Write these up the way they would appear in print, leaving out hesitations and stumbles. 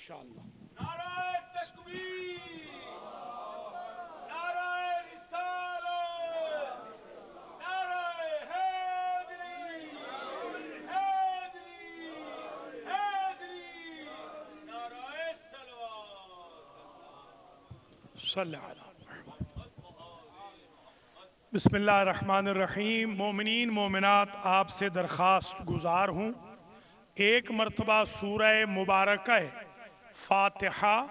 माशाअल्लाह। नाराए तकबीर, नाराए रिसालत, नाराए हैदरी, हैदरी, हैदरी, नाराए सलवात। सल्लल्लाहु अलैहि बिस्मिल्लाहिर्रहमानिर्रहीम। मोमिनीन मोमिनात, आपसे दरख्वास्त गुजार हूँ, एक मरतबा सूरह मुबारक फातिहा,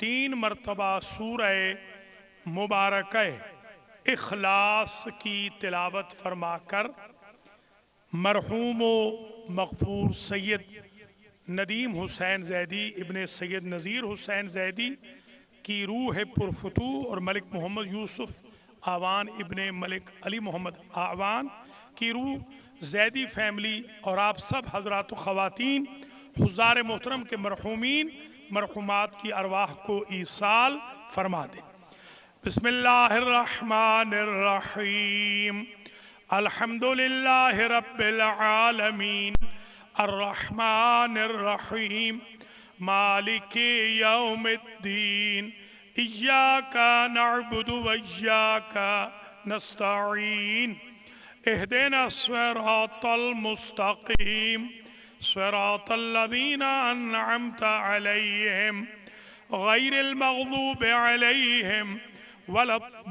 3 मरतबा सूरह मुबारक इखलास की तिलावत फरमाकर मरहूम व मग़फ़ूर सैयद नदीम हुसैन ज़ैदी इब्ने सैयद नज़ीर हुसैन ज़ैदी की रूह पुरफतू और मलिक मोहम्मद यूसुफ आवान इब्ने मलिक अली मोहम्मद आवान की रूह, ज़ैदी फैमिली और आप सब हज़रात ख़वातीन हुज़्ज़ार मोहतरम के मरहूमीन मरहूमात की अरवाह को ईसाल फरमा दे। बिस्मिल्लाहिर्रहमानिर्रहीम। अल्हम्दुलिल्लाहि रब्बिल आलमीन अर्रहमानिर्रहीम मालिकि यौमिद्दीन इय्याका नअबुदु व इय्याका नस्तईन इहदिना सिरातल मुस्तकीम सिरातल लज़ीना अन्अमता अलैहिम गैरिल मग़ज़ूबि अलैहिम वलद्दीन।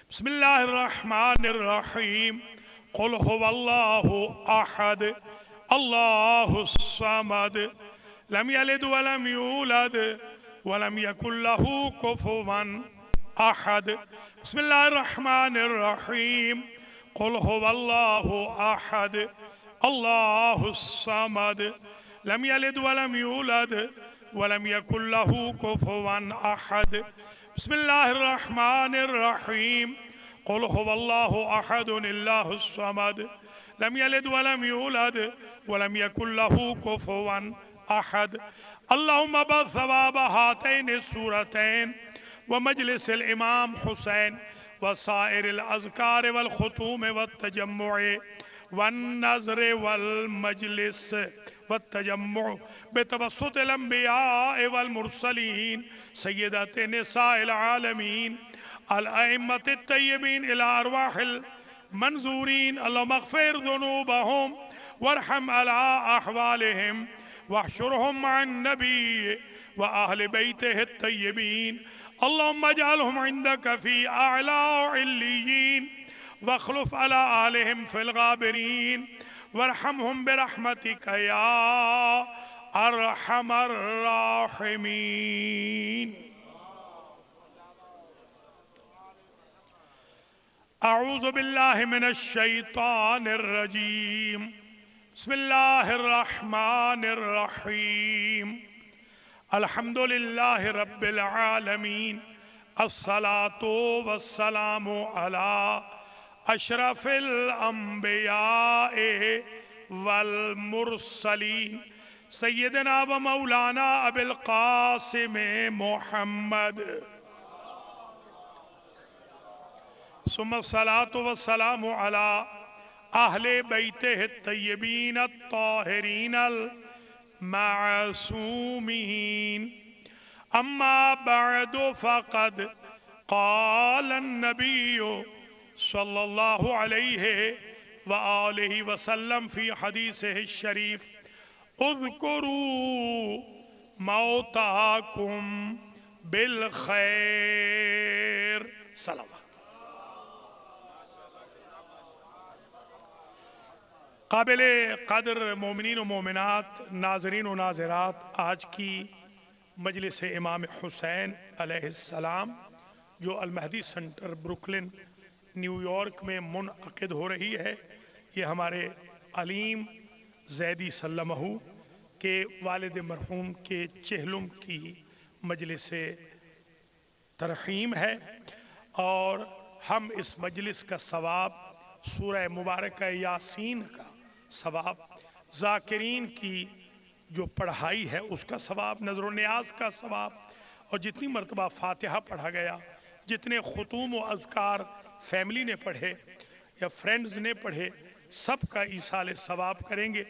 बिस्मिल्लाहिर्रहमानिर्रहीम। क़ुल हुवल्लाहु अहद अल्लाहुस समद लम यलिद वलम यूलद वलम यकुल लहू कुफुवन अहद। बिस्मिल्लाहिर्रहमानिर्रहीम। क़ुल हुवल्लाहु अहद अल्लाहुस समद लम यलिद वलम यूलद वलम यकुल लहू कुफुवन अहद। बिस्मिल्लाहिर्रहमानिर्रहीम। क़ुल हुवल्लाहु अहदुल्लाहुस समद लम यलिद वलम यूलद वलम यकुल लहू कुफुवन अहद। अल्लाहुम्मा बसवाब हातैनि सूरतैन व मजलिसिल इमाम हुसैन व साइरिल अज़कार वल खुतूम व तजम्मुअ वन नज़र वल मजलिस व तजम्मुअ बेतवस्सुतिल अंबिया वल मुरसलीन सय्यदाते निसाइल आलमीन अल अइम्मतित तय्यबीन इला अरवाहिल मंजूरीन। अल्लाहुम्मा अग़फिर ज़ुनूबहुम वरहम अला अहवालिहिम वहशुरहुम मअन नबी व अहले बैतिहि तय्यबीन। अल्लाहुम्मा अजअलहुम इंदका फी अअला इल्लियीन वख्लुफ अला आलिहिम फिल गाबिरीन वरहमहुम बिरहमतिका या अरहमर राहिमीन। अऊज़ु बिल्लाहि मिनश शैतानिर रजीम। बिस्मिल्लाहिर्रहमानिर्रहीम। अल्हम्दुलिल्लाहि रब्बिल आलमीन अस्सलातु वस्सलामु अला अशरफिल अंबियाए वल मुरसलीन सय्यदना व मौलाना अबिल कासिम मुहम्मद सुम्मा सलातु वस्सलामु अला अहले बैतिहि तय्यबीन अत्ताहिरीन अल मासूमीन। अम्मा बअदु फ़क़द क़ाल अन्नबिय्यु सल्लल्लाहु अलैहि व आलिहि वसल्लम फ़ी हदीसिहि शरीफ उज़्कुरू मौताकुम बिल खैर। सलाम। काबिल कदर मोमिनीन व मोमिनात, नाज़रीन व नाज़रात, आज की मजलिस इमाम हुसैन अलैहिस्सलाम जो अल महदी सेंटर ब्रुकलिन न्यूयॉर्क में मुनअक़िद हो रही है, ये हमारे अलीम ज़ैदी सल्लमहू के वालिद मरहूम के चहलुम की मजलिस तरहीम है और हम इस मजलिस का सवाब सूरह मुबारक यासीन का सवाब, ज़ाकिरीन की जो पढ़ाई है उसका सवाब, नज़र नियाज का सवाब और जितनी मरतबा फातिहा पढ़ा गया, जितने खुतूम व अज़कार फैमिली ने पढ़े या फ्रेंड्स ने पढ़े, सब का ईसाल सवाब करेंगे।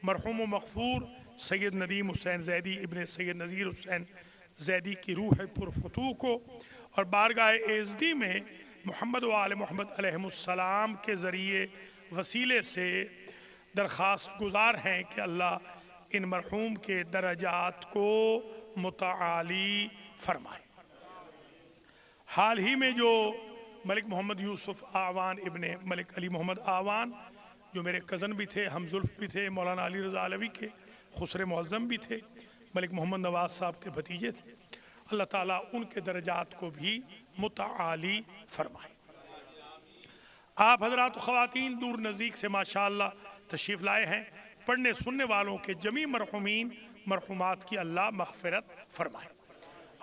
मरहूम व मग़फ़ूर सैयद नदीम हुसैन ज़ैदी इब्न सैयद नज़ीर हुसैन ज़ैदी की रूह पुरफ़तूह को और बारगाह एज़दी में मोहम्मद व आले मोहम्मद अलैहिमुस्सलाम के ज़रिए वसीले से दरख्वास्त गुज़ार हैं कि अल्लाह इन मरहूम के दरजात को मुतआली फरमाए। हाल ही में जो मलिक मोहम्मद यूसुफ आवान इब्ने मलिक अली मोहम्मद आवान जो मेरे कज़न भी थे, हमजुल्फ़ भी थे, मौलाना अली रज़ा अलवी के खुसरे मुअज़्ज़म भी थे, मलिक मोहम्मद नवाज़ साहब के भतीजे थे, अल्लाह ताला उनके दरजात को भी मुतआली फरमाए। आप हज़रात ख़वातीन दूर नज़दीक से माशाअल्लाह तशरीफ़ लाए हैं। पढ़ने सुनने वालों के जमी मरहुमीन मरहुमात की अल्लाह मग़फ़िरत फरमाए।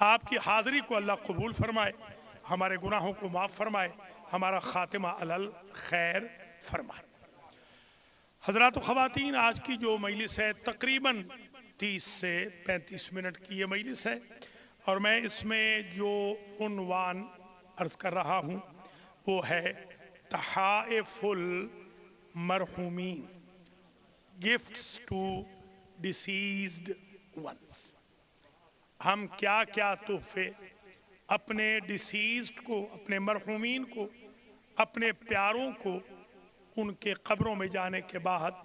आपकी हाज़िरी को अल्लाह कबूल फरमाए, हमारे गुनाहों को माफ़ फरमाए, हमारा ख़ातिमा अलल खैर फरमाए। हज़रात ख़वातीन, आज की जो मजलिस है तकरीबन 30 से 35 मिनट की ये मजलिस है और मैं इसमें जो उन्वान अर्ज़ कर रहा हूँ वो है तहाइफुल मरहुमीन, गिफ्ट्स टू डिसीज्ड वंस। हम क्या क्या तोहफे अपने डिसीज्ड को, अपने मरहुमीन को, अपने प्यारों को उनके कब्रों में जाने के बाद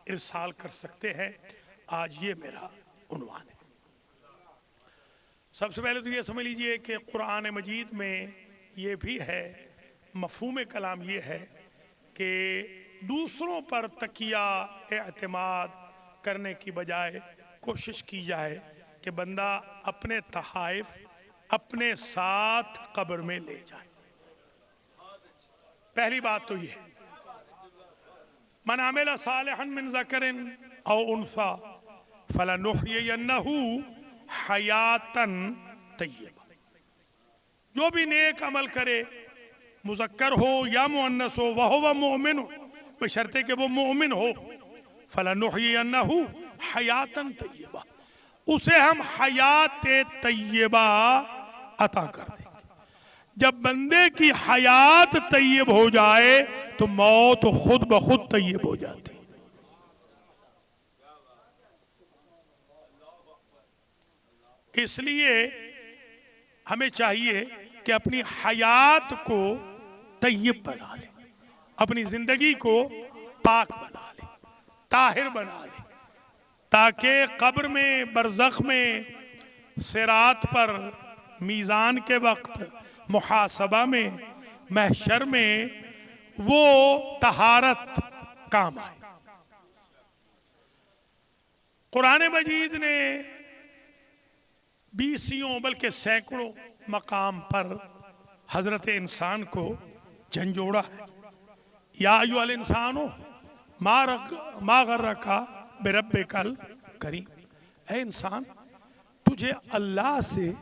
इरसाल कर सकते हैं, आज ये मेरा उन्वान है। सबसे पहले तो ये समझ लीजिए कि कुरान मजीद में ये भी है, मफ़हूम कलाम ये है कि दूसरों पर तकिया एतमाद करने की बजाय कोशिश की जाए कि बंदा अपने तहाइफ अपने साथ कब्र में ले जाए। पहली बात तो ये, मन आमिला सालिहन मिन ज़करिन औ उन्सा फलनुहयिन्नहु हयातन तय्यबा। जो भी नेक अमल करे, मुज़क्कर हो या मुअन्नस हो, वहुव मुमिन हो, बशर्ते कि वो मोमिन हो, फलनुहयिन्नहु हयातन तय्यबा, उसे हम हयात तय्यबा अता कर देंगे। जब बंदे की हयात तय्यब हो जाए तो मौत खुद ब खुद तय्यब हो जाती। इसलिए हमें चाहिए कि अपनी हयात को तय्यब बना ले, अपनी जिंदगी को पाक बना ले, ताहिर बना ले, ताकि कब्र में, बरज़ख में, सिरात पर, मीज़ान के वक्त, मुहासबा में, महशर में वो तहारत काम आए। कुरान मजीद ने बीसियों बल्कि सैकड़ों मकाम पर हजरत इंसान को झंझोड़ा है। या अय्युहल इंसानो मा गर्रका बिरब्बिकल करीम, ऐ इंसान तुझे अल्लाह से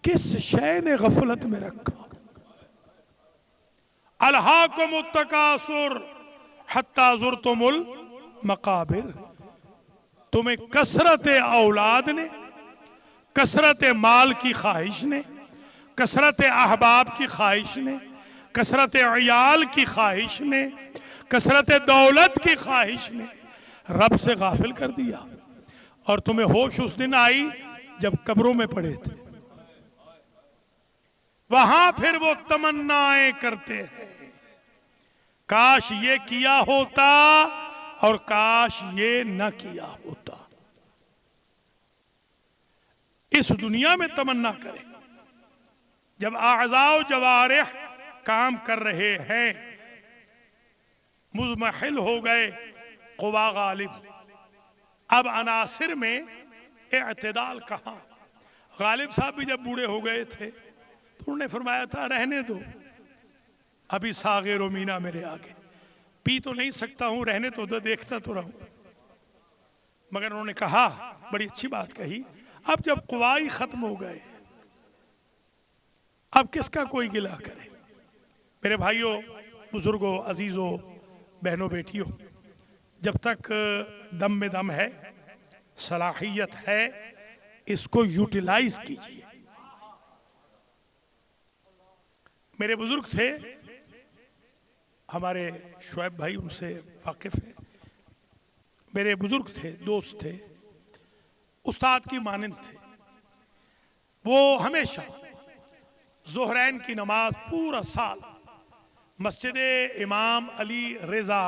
किस शय ने गफलत में रखा। अलहाकुमुत तकासुर हत्ता ज़ुरतुमुल मकाबिर, तुम्हें कसरत औलाद ने, कसरत माल की ख्वाहिश ने, कसरत अहबाब की ख्वाहिश ने, कसरत अयाल की ख्वाहिश ने, कसरत दौलत की ख्वाहिश ने रब से गाफिल कर दिया और तुम्हें होश उस दिन आई जब कब्रों में पड़े थे। वहां फिर वो तमन्नाएं करते हैं, काश ये किया होता और काश ये न किया होता। इस दुनिया में तमन्ना करें जब आज़ाओ जवारिह काम कर रहे हैं, मुज़महिल हो गए, क़ुवा गालिब, अब अनासिर में इअ्तिदाल कहाँ। गालिब साहब भी जब बूढ़े हो गए थे तो उन्होंने फरमाया था रहने दो, अभी सागिर व मीना मेरे आगे, पी तो नहीं सकता हूं, रहने तो दो, देखता तो रहूं। मगर उन्होंने कहा, बड़ी अच्छी बात कही, अब जब क़ुवाई खत्म हो गए अब किसका कोई गिला करे। मेरे भाइयों, बुजुर्गों, अजीजों, बहनों, बेटियों, जब तक दम में दम है, सलाहियत है, इसको यूटिलाइज कीजिए। मेरे बुजुर्ग थे, हमारे शुएब भाई उनसे वाकिफ है, मेरे बुजुर्ग थे, दोस्त थे, उस्ताद की मानंद थे। वो हमेशा ज़ोहरैन की नमाज पूरा साल मस्जिद इमाम अली रज़ा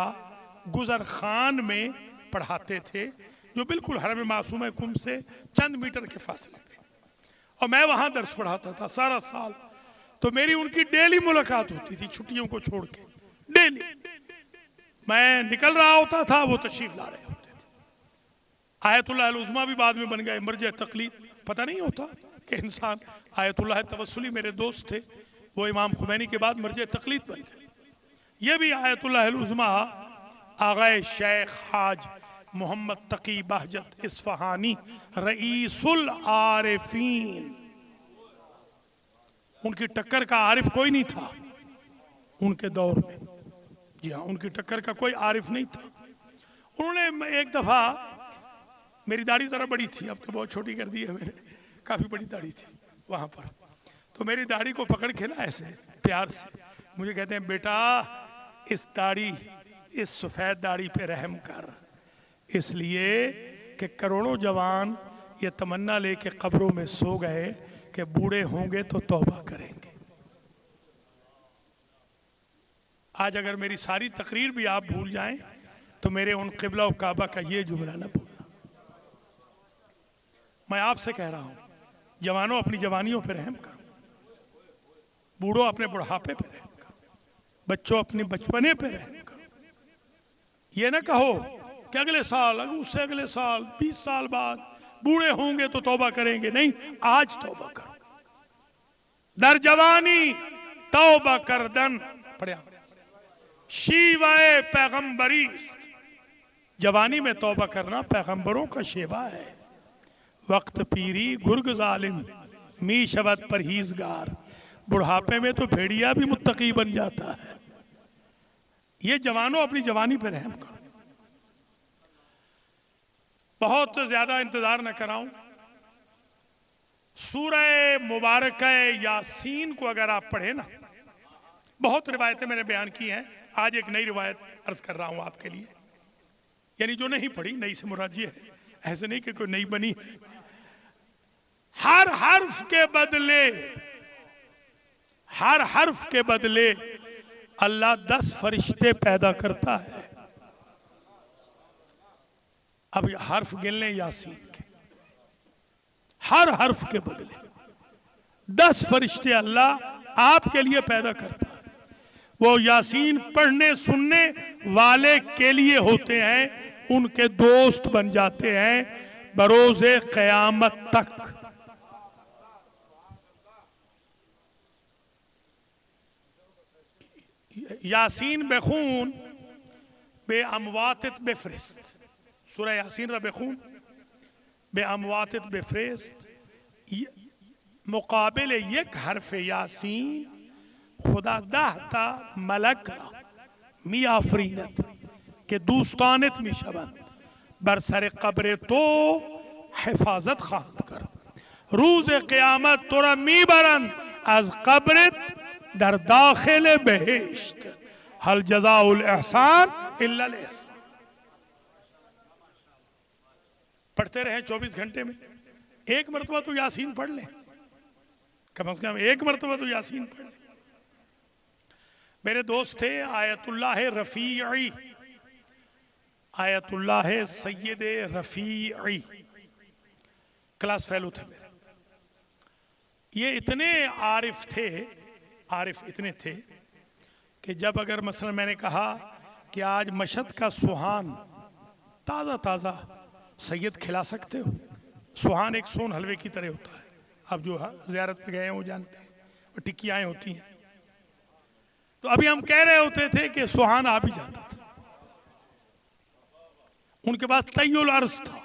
गुजर खान में पढ़ाते थे, जो बिल्कुल हरम मासूम कुम से चंद मीटर के फासले पे, और मैं वहाँ दर्स पढ़ाता था सारा साल। तो मेरी उनकी डेली मुलाकात होती थी, छुट्टियों को छोड़ के डेली। मैं निकल रहा होता था, वो तशरीफ ला रहे होते थे। आयतुल्लाह अल उज़्मा भी बाद में बन गए मर्जे तकलीद, पता नहीं होता कि इंसान। आयतुल्लाह तवस्सुली मेरे दोस्त थे, वो इमाम खुमैनी के बाद मर्जे तकलीद बन गए। ये भी आयतुल्लाह अल उज़्मा आग़ाए शेख हाज मोहम्मद तकी बहजत इस्फहानी रईसुल आरिफीन, उनकी टक्कर का आरिफ कोई नहीं था उनके दौर में। जी हाँ, उनकी टक्कर का कोई आरिफ नहीं था। उन्होंने एक दफ़ा, मेरी दाढ़ी ज़रा बड़ी थी, अब तो बहुत छोटी कर दी है मैंने, काफ़ी बड़ी दाढ़ी थी वहाँ पर। तो मेरी दाढ़ी को पकड़ के ना ऐसे प्यार से मुझे कहते हैं, बेटा इस दाढ़ी, इस सफ़ेद दाढ़ी पे रहम कर, इसलिए कि करोड़ों जवान ये तमन्ना लेके कब्रों में सो गए कि बूढ़े होंगे तो तौबा करेंगे। आज अगर मेरी सारी तकरीर भी आप भूल जाएं तो मेरे उन क़िबला और काबा का ये जुमला न भूलना। मैं आपसे कह रहा हूं, जवानों अपनी जवानियों पर रहम करो, बूढ़ों अपने बुढ़ापे पर रहम करो, बच्चों अपने बचपने पर रहम करो। ये ना कहो कि अगले साल, उससे अगले साल, 20 साल बाद बूढ़े होंगे तो तौबा करेंगे। नहीं, आज तौबा करो। दर जवानी तौबा कर दन पढ़िया शीवाए पैगंबरी, जवानी में तौबा करना पैगंबरों का शेवा है। वक्त पीरी गुर्ग जालिम मी शबद परहेजगार, बुढ़ापे में तो भेड़िया भी मुत्तकी बन जाता है। ये जवानों अपनी जवानी पर रहम करो। बहुत ज्यादा इंतजार न कराऊं, सूरह मुबारक यासीन को अगर आप पढ़े ना, बहुत रिवायतें मैंने बयान की हैं, आज एक नई रिवायत अर्ज कर रहा हूं आपके लिए, यानी जो नहीं पढ़ी, नई से मुराद ये है, ऐसे नहीं कि कोई नई बनी है। हर हर्फ के बदले, हर हर्फ के बदले अल्लाह 10 फरिश्ते पैदा करता है। अब हर्फ गिन लें यासीन के, हर हर्फ के बदले 10 फरिश्ते अल्लाह आपके लिए पैदा करता है। वो यासीन पढ़ने सुनने वाले के लिए होते हैं, उनके दोस्त बन जाते हैं बरोज़े क़यामत तक। यासीन बेखून बे अमवातित बेफरिस्त, सूरह यासीन बेखून बे अमवातित बेफरिस्त, मुकाबिल एक हरफ यासीन खुदा 10 ता मलक रा मी आफरीनत के दूस्तानित मी शबन बरसर कब्र तो हिफाजत खात कर, रूज़ क़यामत तोरा मी बरन आज कब्रत दर दाखिल बहिश्त, हल जज़ाउल एहसान इल्लल एहसान। पढ़ते रहे 24 घंटे में, एक मरतबा तो यासीन पढ़ लें, कम से कम एक मरतबा तो यासीन पढ़ लें। मेरे दोस्त थे Ayatollah Rafiei, Ayatollah Sayyed Rafiei, class fellow थे मेरे। ये इतने आरिफ थे, आरिफ इतने थे कि जब अगर मसलन मैंने कहा कि आज मशहद का सुहान ताज़ा ताज़ा सैयद खिला सकते हो, सुहान एक सोन हलवे की तरह होता है, आप जो ज़ियारत पे गए हैं वो जानते हैं, और टिक्कियाँ होती हैं। तो अभी हम कह रहे होते थे कि सुहान आ भी जाता था, उनके पास तय्युल अर्ज़ था,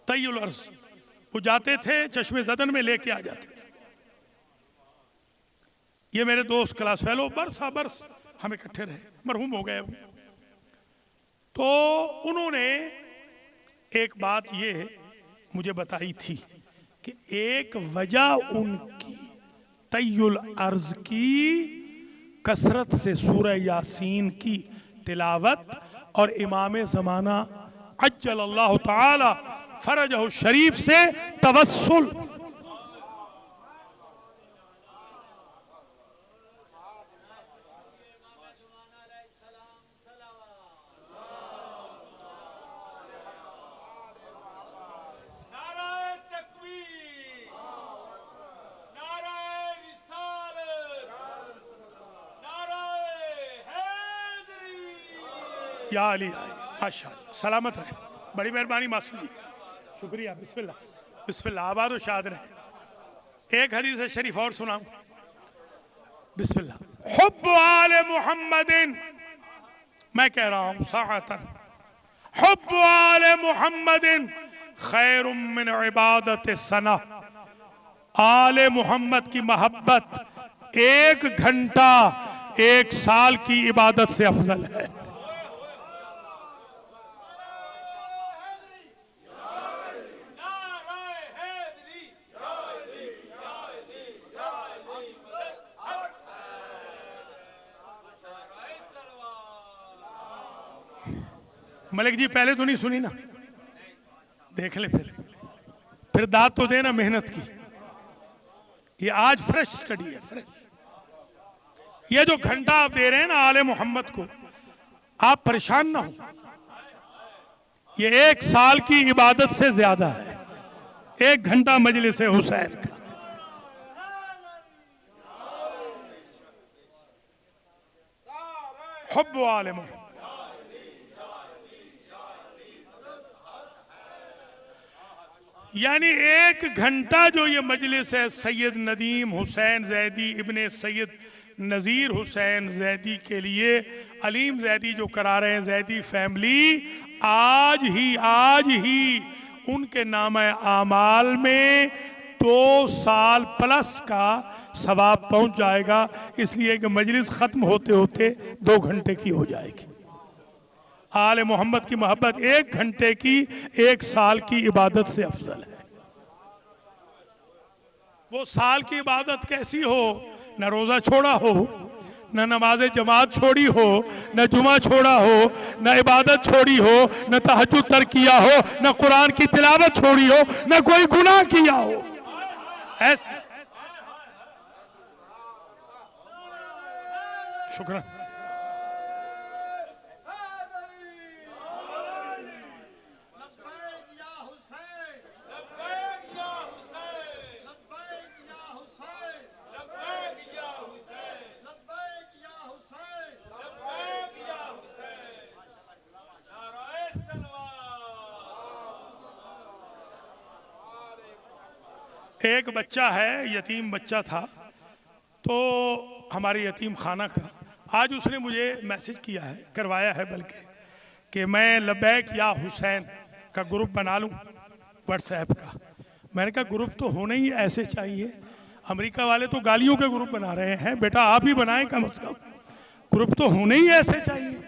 तय्युल अर्ज़, वो जाते थे चश्मे ज़दन में लेके आ जाते थे। ये मेरे दोस्त क्लास फेलो बरसा बरस हम इकट्ठे रहे, मरहूम हो गए अभी। तो उन्होंने एक बात ये मुझे बताई थी कि एक वजह उनकी तय्युल अर्ज़ की कसरत से सूरह यासीन की तिलावत और इमाम ज़माना अज्जल अल्लाह ताला फरजहु शरीफ से तवस्सुल। नाराए तकबीर, नाराए रिसालत, नाराए हैदरी। या अली माशाअल्लाह, सलामत रहे, बड़ी मेहरबानी मासूम जी, शुक्रिया। बिस्मिल्लाह बिस्मिल्लाह, आबाद और शाद रहे। एक हदीस शरीफ और सुनाऊं, बिस्मिल्लाह। हुब्बु आले मुहम्मदिन, मैं कह रहा हूं साअतन, हुब्बु आले मुहम्मदिन खैरुम मिन इबादत सना। आले मोहम्मद की मोहब्बत 1 घंटा 1 साल की इबादत से अफजल है। नाराए हैदरी, या अली, या अली, या अली मदद हक। नाराए सलवात। मलिक जी पहले तो नहीं सुनी ना, देख ले फिर दाद तो देना मेहनत की। ये आज फ्रेश स्टडी है, फ्रेश। ये जो घंटा आप दे रहे हैं ना आले मोहम्मद को, आप परेशान ना हो, ये 1 साल की इबादत से ज्यादा है। 1 घंटा मजलिस हुसैन का। हुब्बु आले मोहम्मद, यानी 1 घंटा जो ये मजलिस है सैयद नदीम हुसैन जैदी इब्ने सैयद नज़ीर हुसैन जैदी के लिए अलीम जैदी जो करा रहे हैं, जैदी फैमिली, आज ही उनके नामे आमाल में 2 साल प्लस का सवाब पहुंच जाएगा। इसलिए कि मजलिस ख़त्म होते होते 2 घंटे की हो जाएगी। आले मोहम्मद की मोहब्बत 1 घंटे की 1 साल की इबादत से अफजल है। वो साल की इबादत कैसी हो, न रोजा छोड़ा हो, न नमाज जमात छोड़ी हो, न जुमा छोड़ा हो, न इबादत छोड़ी हो, न तहज्जुद तर्क किया हो, न कुरान की तिलावत छोड़ी हो, न कोई गुनाह किया हो। ऐसे शुक्र। एक बच्चा है, यतीम बच्चा था, तो हमारे यतीम खाना का आज उसने मुझे मैसेज किया है, करवाया है बल्कि, कि मैं लब्बैक या हुसैन का ग्रुप बना लूं व्हाट्सएप का। मैंने कहा ग्रुप तो होना ही ऐसे चाहिए, अमेरिका वाले तो गालियों के ग्रुप बना रहे हैं, बेटा आप ही बनाएं कम से कम, ग्रुप तो होने ही ऐसे चाहिए।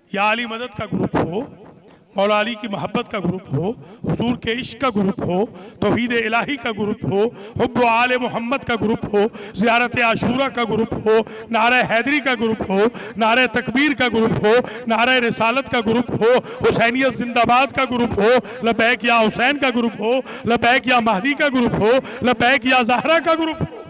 या अली मदद का ग्रुप हो, मौला अली की मोहब्बत का ग्रुप हो, हुजूर के इश्क का ग्रुप हो, तौहीद इलाही का ग्रुप हो, हुब्बु आले मोहम्मद का ग्रुप हो, ज़ियारत आशूरा का ग्रुप हो, नारे हैदरी का ग्रुप हो, नारे तकबीर का ग्रुप हो, नारे रिसालत का ग्रुप हो, हुसैनियत जिंदाबाद का ग्रुप हो, लब्बैक या हुसैन का ग्रुप हो, लब्बैक या महदी का ग्रुप हो, लब्बैक या ज़हरा का ग्रुप हो।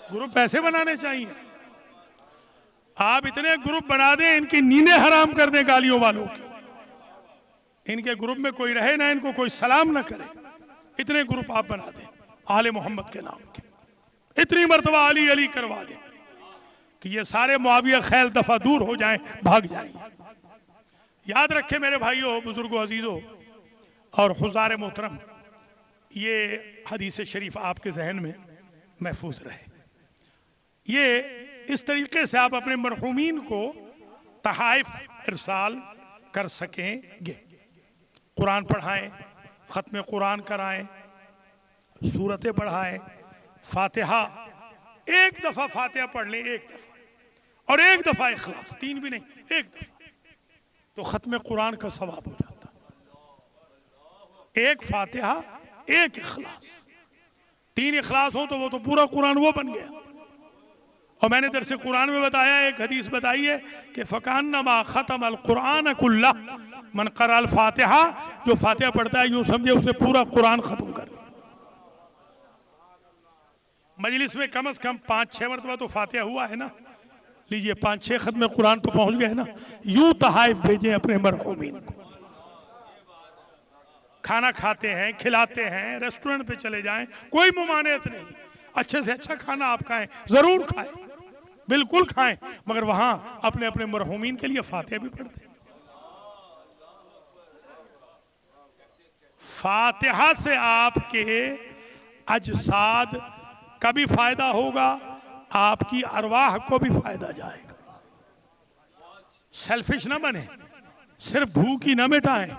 ग्रुप ऐसे बनाने चाहिए। आप इतने ग्रुप बना दें इनकी नींदें हराम कर दें गालियों वालों की, इनके ग्रुप में कोई रहे ना, इनको कोई सलाम ना करे, इतने ग्रुप आप बना दें आले मोहम्मद के नाम के, इतनी मर्तबा अली अली करवा दें कि ये सारे मुआविया खैल दफा दूर हो जाएं, भाग जाएं। याद रखें मेरे भाइयों, बुजुर्गों, अजीजों और हुज़ार मोहतरम, ये हदीस शरीफ आपके जहन में महफूज रहे। ये इस तरीके से आप अपने मरहूमीन को तहाइफ इरसाल कर सकेंगे। कुरान पढ़ाएं, ख़त्म कुरान कराएं, सूरतें पढ़ाएं, फातिहा, 1 दफ़ा फातिहा पढ़ लें, 1 दफ़ा, और 1 दफ़ा इखलास, 3 भी नहीं, 1 दफ़ा, तो ख़त्म कुरान का सवाब हो जाता। 1 फातिहा, 1 इखलास, 3 इखलास हो तो वो तो पूरा कुरान वो बन गया। और मैंने दरस कुरान में बताया, एक हदीस बताई है कि फ़कान्नमा ख़तम अल कुरान कुल्ला मन क़रा अल फातिहा, जो फातिहा पढ़ता है यूं समझे उसने पूरा कुरान खत्म कर लिया। मजलिस में कम से कम 5-6 मरतबा तो फातिहा हुआ है ना। लीजिए 5-6 खत्म कुरान तो पहुंच गए ना। यूं तहाइफ भेजें अपने मरहूमीन को। खाना खाते हैं, खिलाते हैं, रेस्टोरेंट पे चले जाएं, कोई मुमानियत नहीं। अच्छे से अच्छा खाना आप खाएं, जरूर खाएं, बिल्कुल खाएं, मगर वहां अपने अपने मरहूमीन के लिए फातिहा भी पढ़ते हैं। फातिहा से आपके अजसाद का भी फायदा होगा, आपकी अरवाह को भी फायदा जाएगा। सेल्फिश ना बने, सिर्फ भूख ही ना मिटाएं,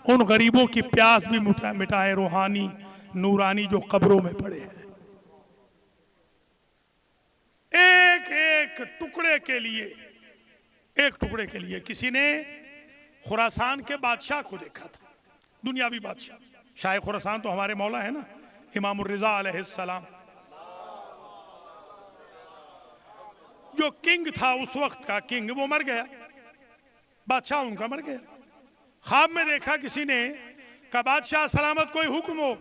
उन गरीबों की प्यास भी मिटाएं, रूहानी नूरानी जो कब्रों में पड़े हैं। एक एक टुकड़े के लिए, एक टुकड़े के लिए किसी ने खुरासान के बादशाह को देखा था, दुनियावी बादशाह। शाह खुरासान तो हमारे मौला है ना, इमामुर रिज़ा अलैहिस्सलाम। जो किंग था उस वक्त का किंग, वो मर गया, बादशाह उनका मर गया। ख्वाब में देखा किसी ने, कहा बादशाह सलामत कोई हुक्म हो।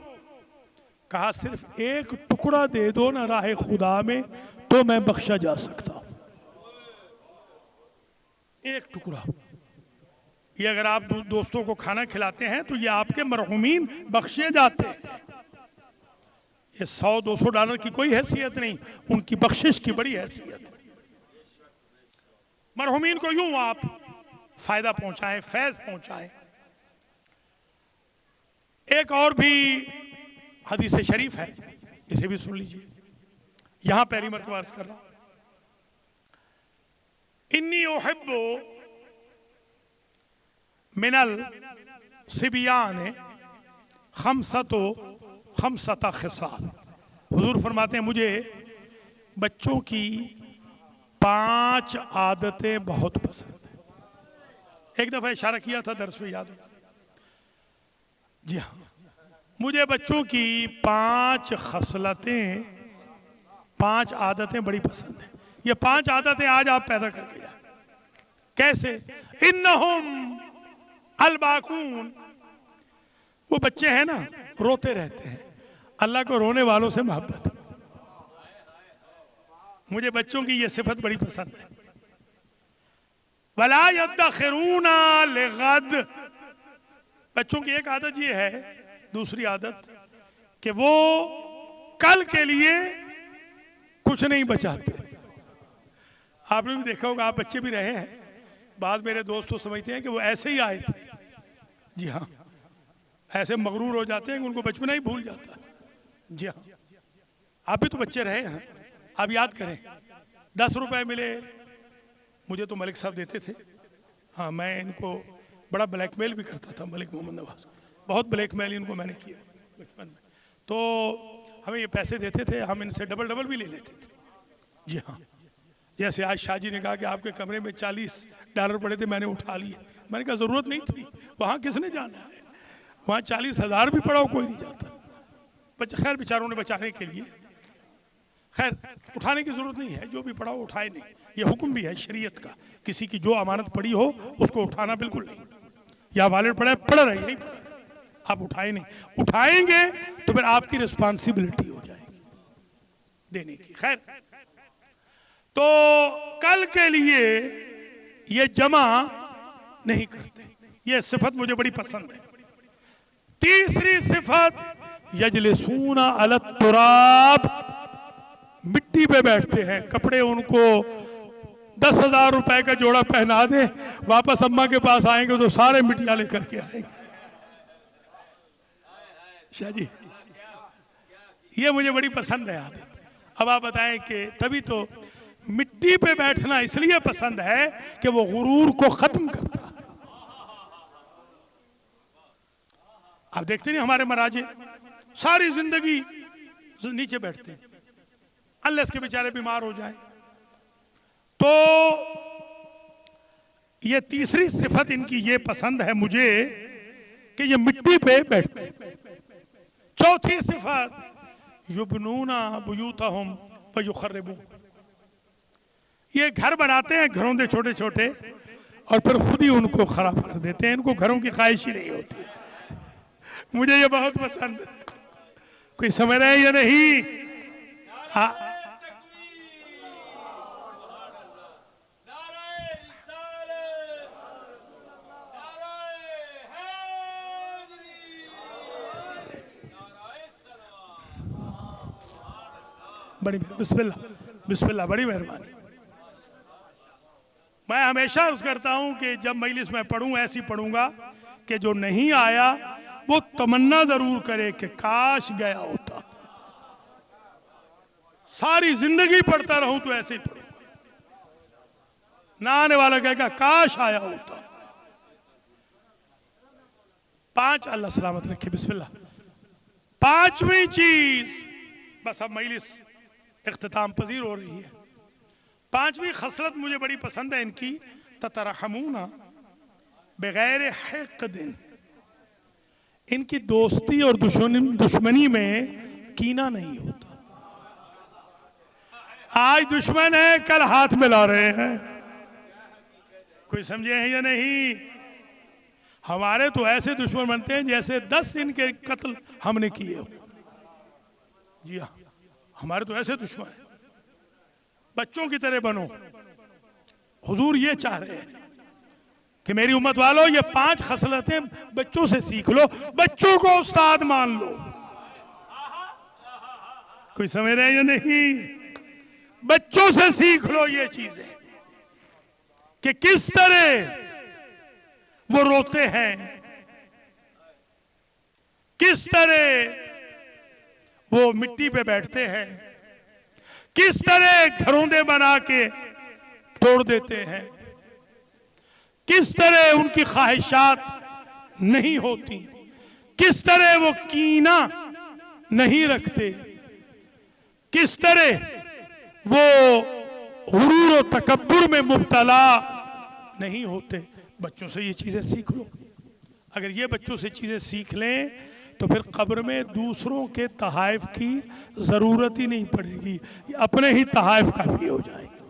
कहा सिर्फ एक टुकड़ा दे दो ना राह खुदा में तो मैं बख्शा जा सकता हूं। एक टुकड़ा। ये अगर आप दोस्तों को खाना खिलाते हैं तो ये आपके मरहूमीन बख्शे जाते हैं। ये $100-200 की कोई हैसियत नहीं, उनकी बख्शिश की बड़ी हैसियत। मरहूमीन को यूं आप फायदा पहुंचाएं, फैज पहुंचाएं। एक और भी हदीस शरीफ है, इसे भी सुन लीजिए। यहां पहली मरतबा अर्ज कर रहा हूं, इन्नी उहिब्बु मिनल सिबियान खमसता खिसाल। हुजूर फरमाते हैं मुझे बच्चों की 5 आदतें बहुत पसंद है। एक दफा इशारा किया था दर्स में, याद हो? जी हाँ, मुझे बच्चों की 5 खसलतें, 5 आदतें बड़ी पसंद है। ये 5 आदतें आज आप पैदा करके जाए। कैसे? इन्नहुम अलबाकून, वो बच्चे हैं ना, रोते रहते हैं। अल्लाह को रोने वालों से मोहब्बत है। मुझे बच्चों की ये सिफत बड़ी पसंद है। वला यद्दखिरूना लिगद, बच्चों की एक आदत ये है, दूसरी आदत कि वो कल के लिए कुछ नहीं बचाते। आपने भी देखा होगा, आप बच्चे भी रहे हैं, बाद मेरे दोस्त तो समझते हैं कि वो ऐसे ही आए थे। जी हाँ, ऐसे मगरूर हो जाते हैं कि उनको बचपना ही भूल जाता है। जी हाँ, आप भी तो बच्चे रहे हैं। आप याद करें, 10 रुपए मिले, मुझे तो मलिक साहब देते थे। हाँ, मैं इनको बड़ा ब्लैकमेल भी करता था, मलिक मोहम्मद नवाज, बहुत ब्लैकमेल इनको मैंने किया बचपन में। तो हमें ये पैसे देते थे, हम इनसे डबल भी ले लेते थे। जी हाँ, जैसे आज शाह जी ने कहा कि आपके कमरे में $40 पड़े थे, मैंने उठा लिए। मैंने कहा ज़रूरत नहीं थी, वहाँ किसने जाना है, वहाँ 40,000 भी पड़ा हो कोई नहीं जाता। खैर बेचारों ने बचाने के लिए, खैर उठाने की जरूरत नहीं है, जो भी पड़ा हो उठाए नहीं। ये हुक्म भी है शरीयत का, किसी की जो अमानत पड़ी हो उसको उठाना बिल्कुल नहीं। या वॉलेट पड़ा है, पड़ रहा है, यही पड़ा है, आप उठाए नहीं। उठाएंगे तो फिर आपकी रिस्पॉन्सिबिलिटी हो जाएगी देने की। खैर, तो कल के लिए ये जमा नहीं करते, ये सिफत मुझे बड़ी पसंद है। तीसरी सिफत, यजलिसूना अलत तुराब, मिट्टी पे बैठते हैं। कपड़े उनको 10,000 रुपए का जोड़ा पहना दे, वापस अम्मा के पास आएंगे तो सारे मिट्टियां लेकर के आएंगे। शाह जी, ये मुझे बड़ी पसंद है आदत। अब आप बताएं कि तभी तो मिट्टी पे बैठना इसलिए पसंद है कि वो गुरूर को खत्म करता है। आप देखते नहीं हमारे महाराजे सारी जिंदगी नीचे बैठते हैं, अनलेस के बेचारे बीमार हो जाएं। तो ये तीसरी सिफत इनकी ये पसंद है मुझे कि ये मिट्टी पे बैठते हैं। चौथी सिफत, युबनूना बुयूतहुम व युखर्रिबून, ये घर बनाते हैं घरों छोटे छोटे और फिर खुद ही उनको खराब कर देते हैं। इनको घरों की ख्वाहिश ही नहीं होती। मुझे ये बहुत पसंद है। कोई समझ रहे हैं या नहीं? बड़ी बिस्मिल्लाह बिस्मिल्लाह, बड़ी मेहरबानी। मैं हमेशा अर्ज करता हूं कि जब मजलिस में पढ़ूं ऐसी पढ़ूंगा कि जो नहीं आया वो तमन्ना जरूर करे कि काश गया होता। सारी जिंदगी पढ़ता रहूं तो ऐसे ही पढ़ूंगा। ना आने वाला कहेगा काश आया होता। 5, अल्लाह सलामत रखे, बिस्मिल्लाह। 5वीं चीज, बस अब मजलिस इख्तिताम पजीर हो रही है। 5वीं खसलत मुझे बड़ी पसंद है इनकी, ततरहमूना बगैर हिक़्दिन। इनकी दोस्ती और दुश्मनी में कीना नहीं होता। आज दुश्मन है, कल हाथ मिला रहे हैं। कोई समझे हैं या नहीं? हमारे तो ऐसे दुश्मन बनते हैं जैसे 10 इनके कत्ल हमने किए हो। जी हाँ, हमारे तो ऐसे दुश्मन हैं। बच्चों की तरह बनो। हुजूर ये चाह रहे हैं कि मेरी उम्मत वालों ये 5 खसलतें बच्चों से सीख लो, बच्चों को उस्ताद मान लो। कोई समझ रहे हैं या नहीं? बच्चों से सीख लो ये चीजें कि किस तरह वो रोते हैं, किस तरह वो मिट्टी पे बैठते हैं, किस तरह घरौंदे बना के तोड़ देते हैं, किस तरह उनकी ख्वाहिशात नहीं होती, किस तरह वो कीना नहीं रखते, किस तरह वो गुरूर और तकब्बुर में मुब्तला नहीं होते। बच्चों से ये चीजें सीख लो। अगर ये बच्चों से चीजें सीख लें तो फिर कब्र में दूसरों के तहाइफ की जरूरत ही नहीं पड़ेगी, अपने ही तहाइफ काफी हो जाएंगे।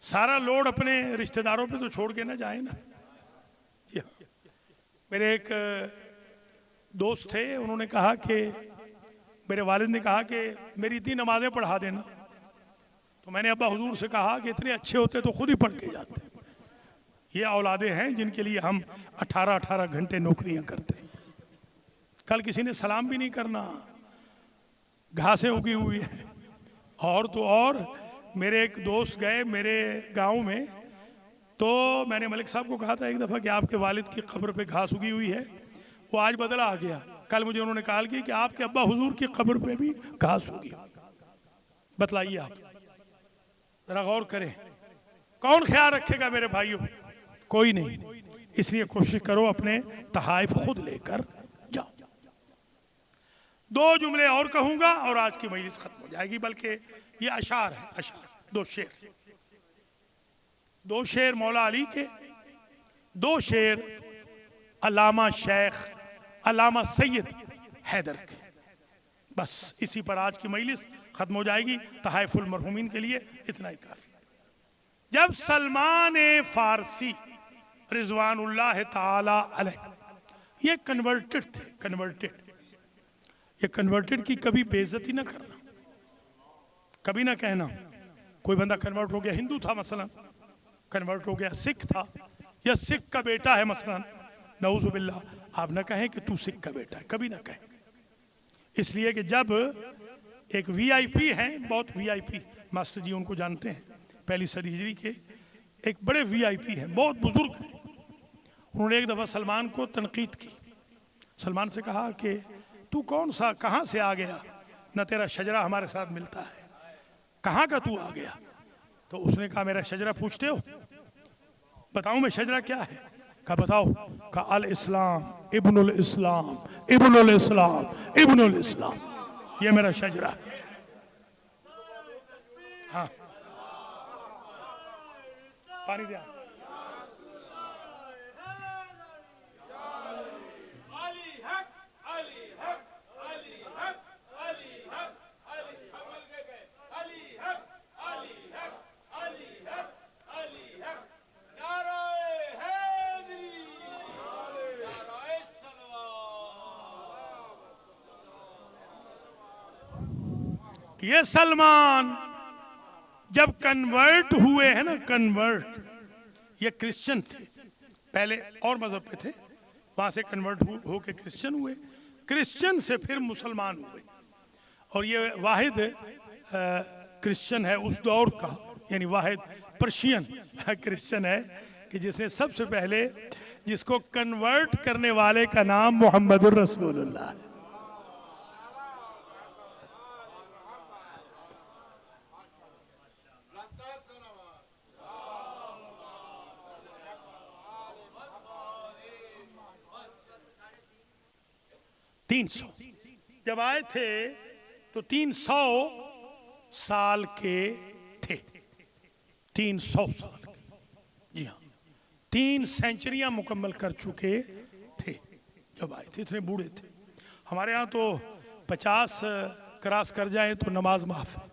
सारा लोड अपने रिश्तेदारों पे तो छोड़ के ना जाए ना। मेरे एक दोस्त थे, उन्होंने कहा कि मेरे वालिद ने कहा कि मेरी इतनी नमाजें पढ़ा देना। तो मैंने अब्बा हुजूर से कहा कि इतने अच्छे होते तो खुद ही पढ़ के जाते। ये औलादे हैं जिनके लिए हम 18-18 घंटे नौकरियां करते हैं। कल किसी ने सलाम भी नहीं करना, घासें उगी हुई हैं। और तो और मेरे एक दोस्त गए मेरे गांव में, तो मैंने मलिक साहब को कहा था एक दफ़ा कि आपके वालिद की कब्र पे घास उगी हुई है। वो आज बदला आ गया। कल मुझे उन्होंने कहा कि आपके अब्बा हुजूर की कब्र पे भी घास उगी। बतलाइए आप, जरा गौर करें, कौन ख्याल रखेगा मेरे भाइयों? कोई नहीं। इसलिए कोशिश करो अपने तहाइफ खुद लेकर जाओ। 2 जुमले और कहूंगा और आज की मजलिस खत्म हो जाएगी। बल्कि ये अशार है, अशार, 2 शेर मौला अली के, 2 शेर अल्लामा शेख अल्लामा सैयद हैदर के। बस इसी पर आज की मजलिस खत्म हो जाएगी। तहाइफुल मरहूमीन के लिए इतना ही काफी। जब सलमान फारसी रिजवानुल्लाह ताला अलैह ये कन्वर्टेड थे, कन्वर्टेड, ये कन्वर्टेड की कभी बेइज्जती ना करना, कभी ना कहना कोई बंदा कन्वर्ट हो गया, हिंदू था मसलन, कन्वर्ट हो गया सिख था, या सिख का बेटा है मसलन, नऊजुबिल्लाह, आप ना कहें कि तू सिख का बेटा है, कभी ना कहें। इसलिए कि जब एक वीआईपी हैं, बहुत वीआईपी, मास्टर जी उनको जानते हैं, पहली सदी हिजरी के एक बड़े वीआईपी हैं, बहुत बुजुर्ग हैं। उन्होंने एक दफ़ा सलमान को तनकीद की। सलमान से कहा कि तू कौन सा, कहाँ से आ गया, न तेरा शजरा हमारे साथ मिलता है, कहाँ का तू आ गया? तो उसने कहा मेरा शजरा पूछते हो, बताऊं मैं शजरा क्या है? कहा बताओ। कहा अल इस्लाम इब्नुल इस्लाम इब्नुल इस्लाम इब्नुल इस्लाम, ये मेरा शजरा। हाँ, पानी दिया। ये सलमान जब कन्वर्ट हुए हैं ना, कन्वर्ट, ये क्रिश्चियन थे, पहले और मजहब पे थे, वहां से कन्वर्ट होके क्रिश्चियन हुए, क्रिश्चियन से फिर मुसलमान हुए। और ये वाहिद क्रिश्चियन है उस दौर का, यानी वाहिद पर्शियन क्रिश्चियन है कि जिसने सबसे पहले, जिसको कन्वर्ट करने वाले का नाम मोहम्मदुर रसूलुल्लाह है। जब आए थे तो 300 साल के थे, 300 साल के, जी हाँ, 3 सेंचुरियां मुकम्मल कर चुके थे जब आए थे, इतने बूढ़े थे। हमारे यहाँ तो 50 क्रॉस कर जाए तो नमाज माफ है,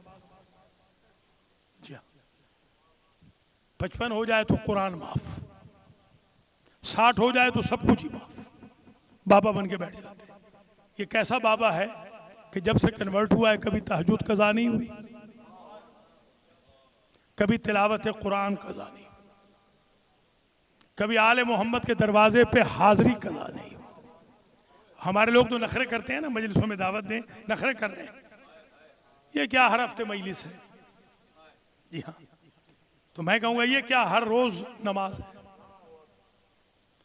जी हाँ, 55 हो जाए तो कुरान माफ, 60 हो जाए तो सब कुछ ही माफ, बाबा बन के बैठ जाते। ये कैसा बाबा है कि जब से कन्वर्ट हुआ है कभी तहज्जुद कज़ा नहीं हुई, कभी तिलावत कुरान कज़ा नहीं, कभी आले मोहम्मद के दरवाजे पे हाजिरी कज़ा नहीं। हमारे लोग तो नखरे करते हैं ना, मजलिसों में दावत दें, नखरे कर रहे हैं, ये क्या हर हफ्ते मजलिस है, जी हाँ। तो मैं कहूँगा ये क्या हर रोज नमाज है,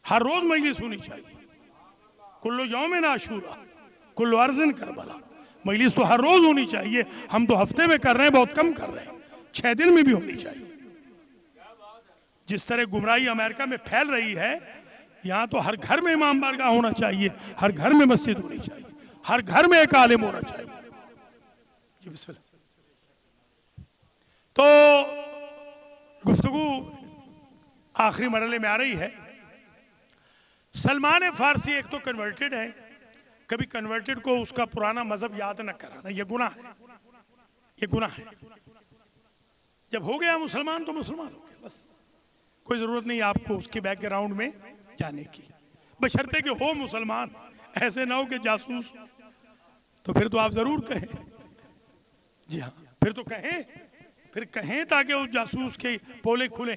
हर रोज मजलिस होनी चाहिए। कुल्लो यौमिन आशूरा कुल्लो अर्ज़िन करबला, मजलिस तो हर रोज होनी चाहिए। हम तो हफ्ते में कर रहे हैं, बहुत कम कर रहे हैं, 6 दिन में भी होनी चाहिए। जिस तरह गुमराही अमेरिका में फैल रही है, यहाँ तो हर घर में इमाम बारगाह होना चाहिए, हर घर में मस्जिद होनी चाहिए, हर घर में एक आलिम होना चाहिए। जी बिस्मिल्लाह। तो गुफ्तगू आखिरी मरहले में आ रही है। सलमान फारसी एक तो कन्वर्टेड है, कभी कन्वर्टेड को उसका पुराना मजहब याद न कराना, यह गुनाह है, यह गुनाह है। जब हो गया मुसलमान तो मुसलमान हो गया, बस कोई जरूरत नहीं आपको उसके बैकग्राउंड में जाने की, बशर्ते कि हो मुसलमान, ऐसे ना हो कि जासूस, तो फिर तो आप जरूर कहें, जी हाँ, फिर तो कहें, फिर कहें ताकि उस जासूस के पोले खुले।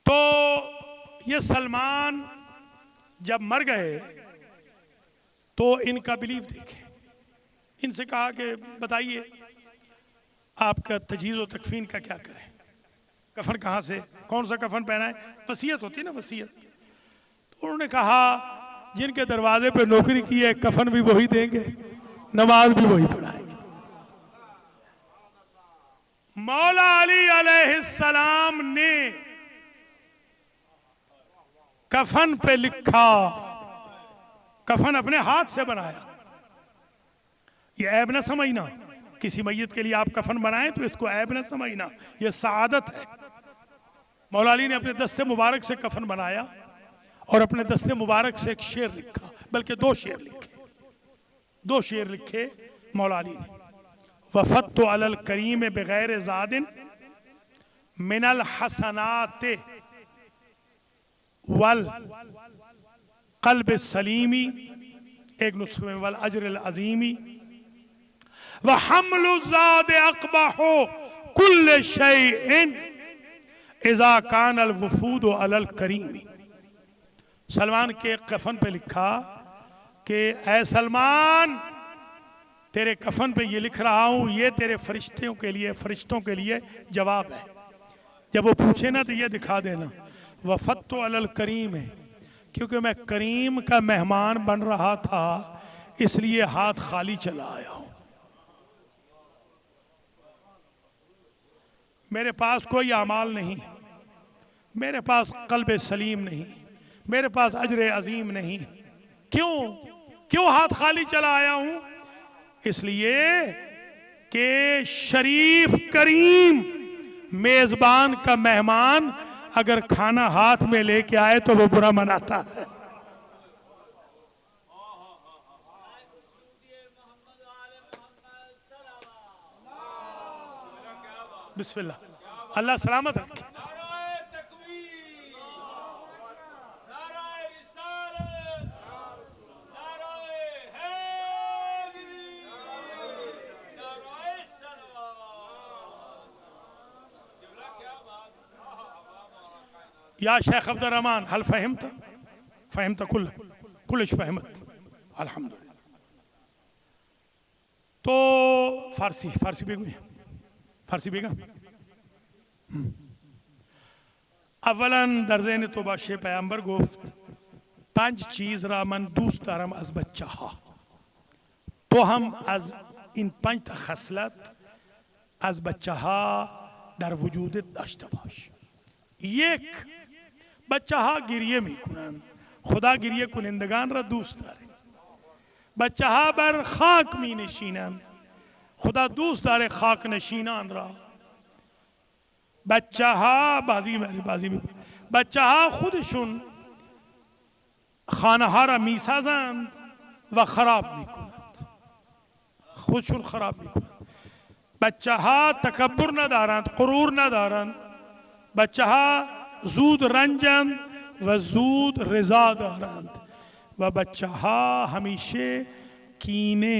तो ये सलमान जब मर गए तो इनका बिलीव देखे, इनसे कहा कि बताइए आपका तजीज़ और तकफीन का क्या करें, कफन कहाँ से, कौन सा कफन पहना है, वसीयत होती ना वसीयत। तो उन्होंने कहा जिनके दरवाजे पे नौकरी की है कफन भी वही देंगे, नमाज भी वही पढ़ाएंगे। मौला अली अलैहिस्सलाम ने कफन पे लिखा, कफन अपने हाथ से बनाया। ये ऐब न समझना, किसी मैयत के लिए आप कफन बनाएं तो इसको ऐब न समझना, ये सआदत है। मौला अली ने अपने दस्ते मुबारक से कफन बनाया और अपने दस्ते मुबारक से एक शेर लिखा, बल्कि 2 शेर लिखे, 2 शेर लिखे मौला अली ने। वफ़त्तु अलल करीम बगैर ज़ादिन मिनल हसनाते वल क़ल्ब सलीमी, एक नुस्खे में वल अजर अज़ीमी व हमलु ज़ाद अक़बहु कुल्ल शैइन इज़ा कान अल वफ़ूद अलल करीमी। सलमान के कफन पे लिखा कि ऐ सलमान, तेरे कफन पे ये लिख रहा हूं, ये तेरे फरिश्तों के लिए, फरिश्तों के लिए जवाब है। जब वो पूछे ना तो ये दिखा देना वफ़त्तु अलल करीम है, क्योंकि मैं करीम का मेहमान बन रहा था, इसलिए हाथ खाली चला आया हूं। मेरे पास कोई अमाल नहीं, मेरे पास क़ल्ब सलीम नहीं, मेरे पास अजर अजीम नहीं। क्यों हाथ खाली चला आया हूं? इसलिए कि शरीफ करीम मेजबान का मेहमान अगर खाना हाथ में लेके आए तो वो बुरा मनाता है। बिस्मिल्लाह, अल्लाह सलामत रखे। या शेख अब्दुर्रहमान हल फहमत फहमत कुलश फहमत अल्हम्दुलिल्लाह। तो फारसी बेगम फारसी बेगम अवलन दर्जे ने तो बादशाह पैगंबर गुफ्त 5 चीज रा मन दूस्त दारम अज बच्चा हा। तो हम अज इन 5 खसलत अज बच्चा हा दर वजूद दाश्ता बाश। एक बच्चा हा गिरिये में कुरान खुदा गिरिये कुनिंदगान रा दूस्त दारे। बच्चा हा बर खाक मी नशीनन खुदा दूस्त दारे खाक नशीनान रा। बच्चा हा बाजी में बच्चा हा खुदशुन खानहारा मीसाजंद व खराब नहीं कुनत खुदशुन खराब नहीं कुनत। बच्चा हा तकब्बुर न दारंद कुरूर न दारंद। बच्चा हा जूद रंजन व जूद रिजा दारंद व बच्चा हा हमीशे कीने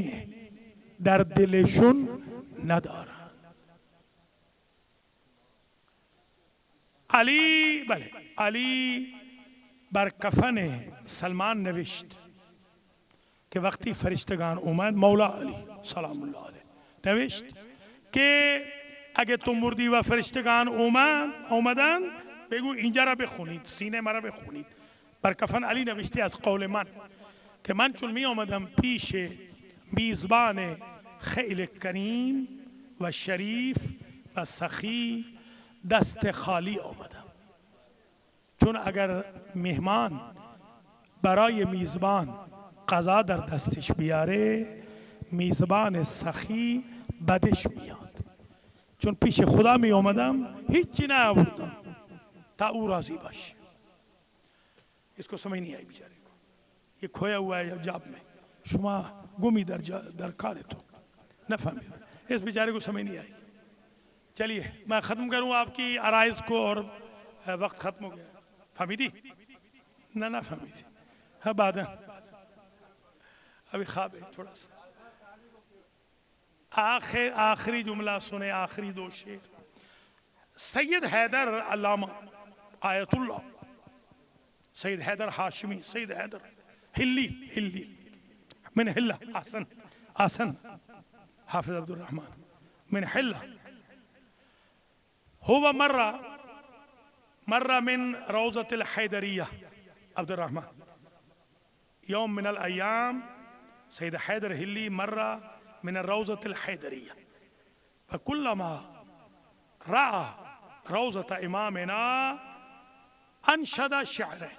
दर दिलशुन न दारंद। अली बले अली बरकफन सलमान नविश्त के वक्ती फरिश्तगान उमद मौला अली सलामुल्लाह अलैह नविश्त के अगे तुम मुर्दी व फरिश्तगान ओमदन बेगू इंजरा बे खूनीत सीने मरा बे खूनीत बरकफन अली नविश्ते अज कौल मन के मन चुलमी ओमदम पीछे मीज़बान खैल करीम व शरीफ व सखी दस्त खाली ओमदा। चुन अगर मेहमान बराए मीज़बान कज़ा दर दस्तश बियारे मीज़बान सखी बदिश मियाद। चुन पीछे खुदा में ओमदम हिच ना आवुर्दम ता ऊ राजी बाश। इसको समझ नहीं आई बेचारे को ये खोया हुआ है जाब में शुमा गुमी दर कारे तो न फहमी इस बेचारे को समझ नहीं आई। चलिए मैं ख़त्म करूँ आपकी आराइज को और वक्त ख़त्म हो गया। फहमी थी ना फहमी थी हाँ बाद अभी ख्वाब है थोड़ा सा। आखिरी जुमला सुने आखिरी 2 शेर। सैयद हैदर अल्लामा आयतुल्लाह सैयद हैदर हाशमी सैयद हैदर हिल्ली मिन हिल्ला आसन हाफिज अब्दुर्रहमान मिन हिल्ला हुवा मर्रा मिन रौज़तिल हैदरिया अब्दुर्रहमान यौम मिनल अय्याम सैयद हैदर हिल्ली मर्रा मिन रौज़तिल हैदरिया फकुल्लमा रआ रौज़त इमामिना अनशदा शायरे।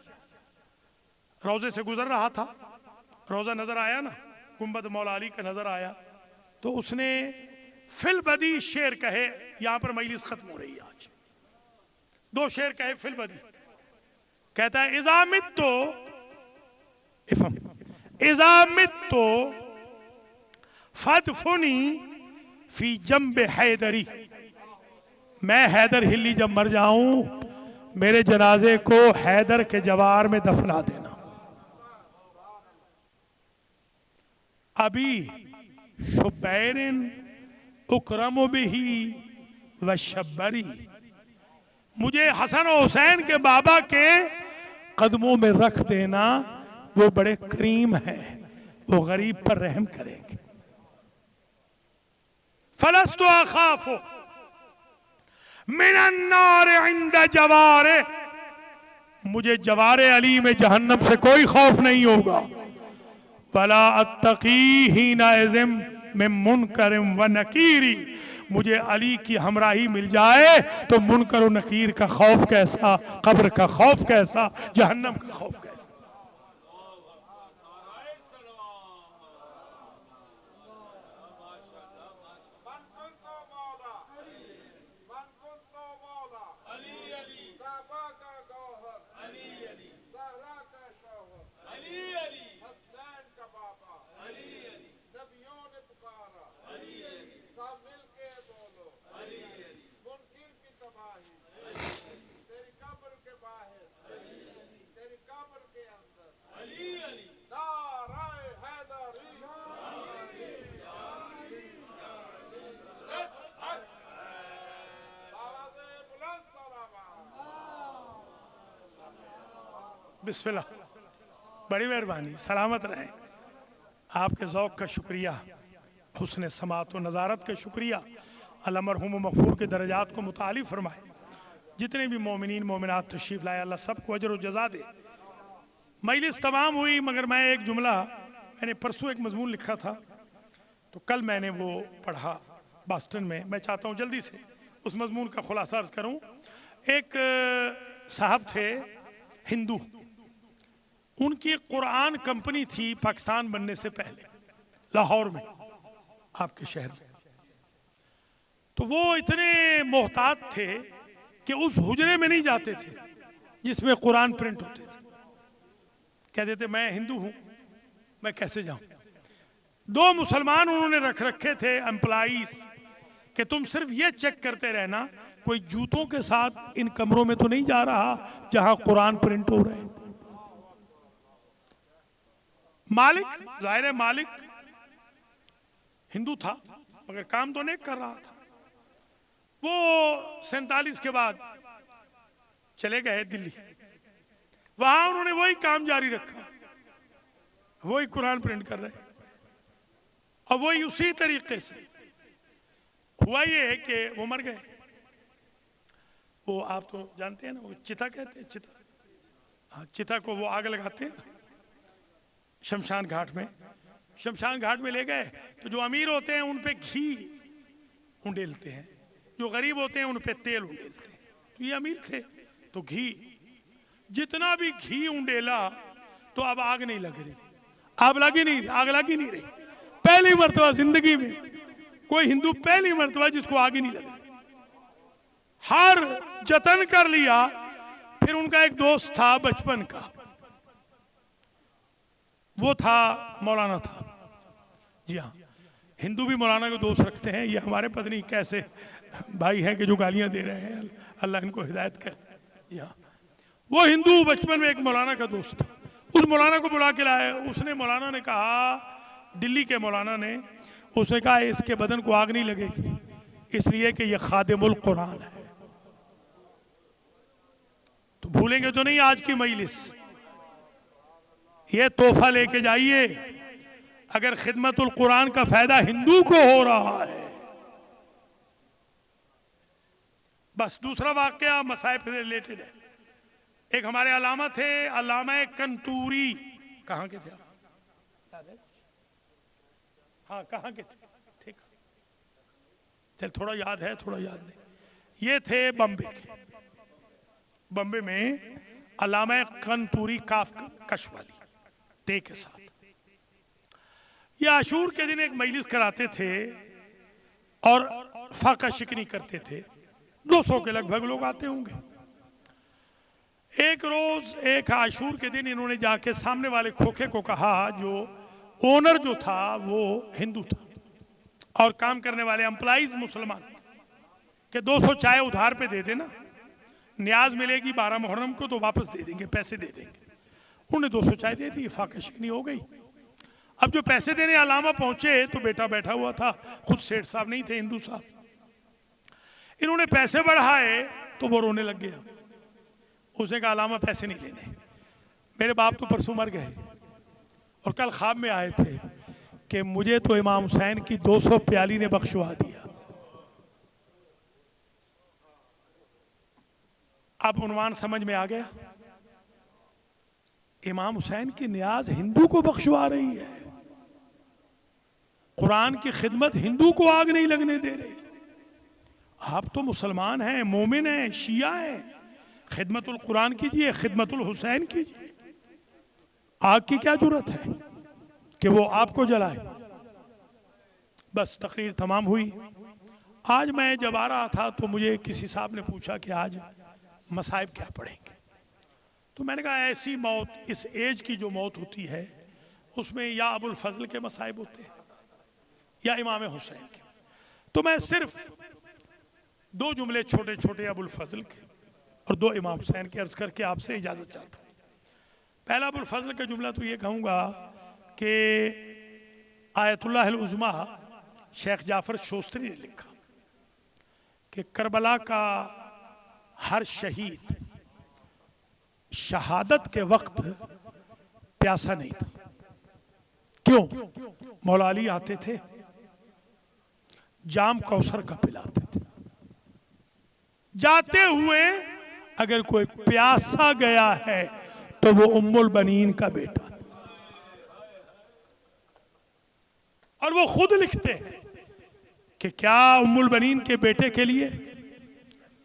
रोज़े से गुजर रहा था रोज़ा नजर आया ना गुंबद मौला अली का नजर आया तो उसने फिल बदी शेर कहे। यहां पर मजलिस खत्म हो रही है आज। 2 शेर कहे फिल बदी कहता है इजामित तो फदफुनी फी जंबे हैदरी। मैं हैदर हिल्ली जब मर जाऊं मेरे जनाजे को हैदर के जवार में दफना देना। अभी शुबैरिन उकरम बिही व शब्बरी। मुझे हसन और हुसैन के बाबा के कदमों में रख देना वो बड़े करीम हैं वो गरीब पर रहम करेंगे। फलस्तु अखाफु मिनन्नार इंद जवारे। मुझे जवारे अली में जहन्नम से कोई खौफ नहीं होगा। वला अत्तकी हीना इज़्म में मुनकरिम व नकीरी। मुझे अली की हमराही मिल जाए तो मुनकर व नकीर का खौफ कैसा कब्र का खौफ कैसा जहन्नम का खौफ कैसा। तेरी कब्र के बाहर तेरी कब्र बिस्मिल्लाह, बड़ी मेहरबानी, सलामत रहें। आपके ज़ौक़ का शुक्रिया, हुस्न समात व नज़ारत का शुक्रिया। अल्लाह मरहूम व मग़फ़ूर के दर्जात को मुताली फ़रमाए। जितने भी मोमिनीन मोमिनात तशरीफ़ लाए, अल्लाह सबको अजर व जज़ा दे। मजलिस तमाम हुई, मगर मैं एक जुमला, मैंने परसों एक मज़मून लिखा था, तो कल मैंने वो पढ़ा बॉस्टन में। मैं चाहता हूँ जल्दी से उस मज़मून का खुलासा अर्ज़ करूँ। एक साहब थे हिंदू, उनकी कुरान कंपनी थी पाकिस्तान बनने से पहले लाहौर में, आपके शहर में। तो वो इतने मोहतात थे कि उस हुजरे में नहीं जाते थे जिसमें कुरान प्रिंट होते थे। कहते थे मैं हिंदू हूं, मैं कैसे जाऊं। 2 मुसलमान उन्होंने रख रखे थे एम्प्लॉइज कि तुम सिर्फ ये चेक करते रहना कोई जूतों के साथ इन कमरों में तो नहीं जा रहा जहां कुरान प्रिंट हो रहे हैं। मालिक, जाहिर है मालिक हिंदू था मगर काम तो नेक कर रहा था। वो 47 के बाद चले गए दिल्ली, वहां उन्होंने वही काम जारी रखा, वही कुरान प्रिंट कर रहे, और वही उसी तरीके से हुआ। ये है कि वो मर गए। वो आप तो जानते हैं ना, वो चिता कहते हैं, चिता, हाँ, चिता को वो आग लगाते हैं शमशान घाट में। शमशान घाट में ले गए तो जो अमीर होते हैं उन पे घी उंडेलते हैं, जो गरीब होते हैं उन पे तेल उंडेलते हैं। तो ये अमीर थे तो घी, जितना भी घी उंडेला तो अब आग नहीं लग रही, आग लगी नहीं रही। पहली मर्तबा जिंदगी में कोई हिंदू, पहली मर्तबा जिसको आग ही नहीं लग रही। हर जतन कर लिया। फिर उनका एक दोस्त था बचपन का, वो था मौलाना था। जी हाँ, हिंदू भी मौलाना को दोस्त रखते हैं। ये हमारे पता नहीं कैसे भाई हैं कि जो गालियां दे रहे हैं, अल्लाह इनको हिदायत करे। जी हाँ, वो हिंदू बचपन में एक मौलाना का दोस्त था। उस मौलाना को बुला के लाए। उसने, मौलाना ने कहा, दिल्ली के मौलाना ने, उसने कहा इसके बदन को आग नहीं लगेगी इसलिए कि ये खादिमुल कुरान है। तो भूलेंगे तो नहीं आज की मजलिस, ये तोहफा लेके जाइए। अगर खिदमतुल कुरान का फायदा हिंदू को हो रहा है। बस दूसरा वाकया मसाइब से रिलेटेड है। एक हमारे अलामा थे, अल्लामा कंटूरी। कहाँ के थे आप? हाँ, कहाँ के थे? ठीक, चल थोड़ा याद है, थोड़ा याद नहीं। ये थे बम्बे के। बम्बे में अल्लामा कंटूरी, काफ कश वाली ते के साथ। ये आशूर के दिन एक मजलिस कराते थे और फाका शिकनी करते थे। 200 के लगभग लोग आते होंगे। एक रोज, एक आशूर के दिन, इन्होंने जाके सामने वाले खोखे को कहा, जो ओनर जो था वो हिंदू था और काम करने वाले एम्प्लॉइज मुसलमान, कि 200 चाय उधार पे दे देना, न्याज मिलेगी 12 मुहर्रम को तो वापस दे देंगे, पैसे दे देंगे। उन्होंने 200 चाय दे दी, फाका शिकनी हो गई। अब जो पैसे देने अलामा पहुंचे तो बेटा बैठा हुआ था, खुद सेठ साहब नहीं थे, हिंदू साहब। इन्होंने पैसे बढ़ाए तो वो रोने लग गया। उसने कहा अलामा पैसे नहीं लेने, मेरे बाप तो परसों मर गए और कल ख्वाब में आए थे कि मुझे तो इमाम हुसैन की 200 प्याली ने बख्शवा दिया। अब उन्वान समझ में आ गया, इमाम हुसैन की न्याज हिंदू को बख्शवा रही है, कुरान की खिदमत हिंदू को आग नहीं लगने दे रही। आप तो मुसलमान हैं, मोमिन हैं, शिया हैं, खिदमतुल कुरान कीजिए, खिदमतुल हुसैन कीजिए। आग की क्या जरूरत है कि वो आपको जलाए। बस तकरीर तमाम हुई। आज मैं जब आ रहा था तो मुझे किसी साहब ने पूछा कि आज मसाइब क्या पढ़ेंगे। तो मैंने कहा ऐसी मौत, इस एज की जो मौत होती है उसमें या अबुल फजल के मसाइब होते हैं या इमाम हुसैन के। तो मैं सिर्फ 2 जुमले छोटे छोटे अबुल फजल के और 2 इमाम हुसैन के अर्ज करके आपसे इजाजत चाहता हूँ। पहला अबुल फजल का जुमला तो ये कहूँगा कि आयतुल्लाह अल उज़्मा शेख जाफर शोस्तरी ने लिखा कि करबला का हर शहीद शहादत के वक्त प्यासा नहीं था। क्यों? मौला अली आते थे, जाम कौसर का पिलाते थे। जाते हुए अगर कोई प्यासा गया है तो वो उम्मुल बनीन का बेटा, और वो खुद लिखते हैं कि क्या उम्मुल बनीन के बेटे के लिए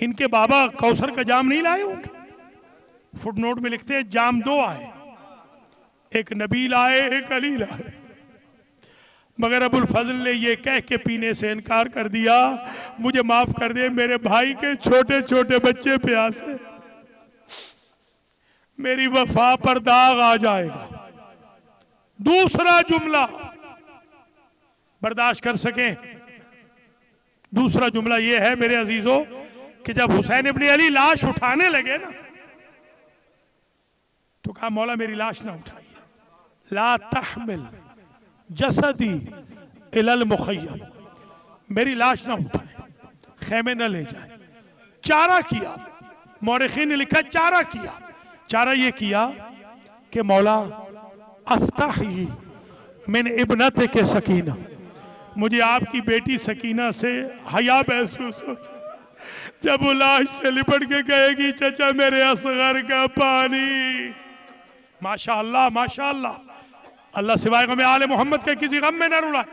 इनके बाबा कौसर का जाम नहीं लाए होंगे? फुटनोट में लिखते हैं जाम दो आए, एक नबी लाए, एक अली लाए, मगर अबुल फजल ने ये कह के पीने से इनकार कर दिया, मुझे माफ कर दे, मेरे भाई के छोटे छोटे बच्चे प्यासे, मेरी वफा पर दाग आ जाएगा। दूसरा जुमला बर्दाश्त कर सके, दूसरा जुमला यह है मेरे अजीजों कि जब हुसैन इब्ने अली लाश उठाने लगे ना, तो कहा मौला मेरी लाश ना उठाइए, ला तहमिल जसदी इलल मुखय्यम, मेरी लाश ना उठाए, खेमे न ले जाए। चारा किया, मौरखीन ने लिखा चारा किया। चारा ये किया कि मौला अस्ताही मिन इब्नत के सकीना, मुझे आपकी बेटी सकीना से हया महसूस हो। जब वो लाश से लिपट के कहेगी चचा मेरे असगर का पानी, माशाअल्लाह माशाअल्लाह, अल्लाह सिवाय गम आले मोहम्मद के किसी गम में न रुला।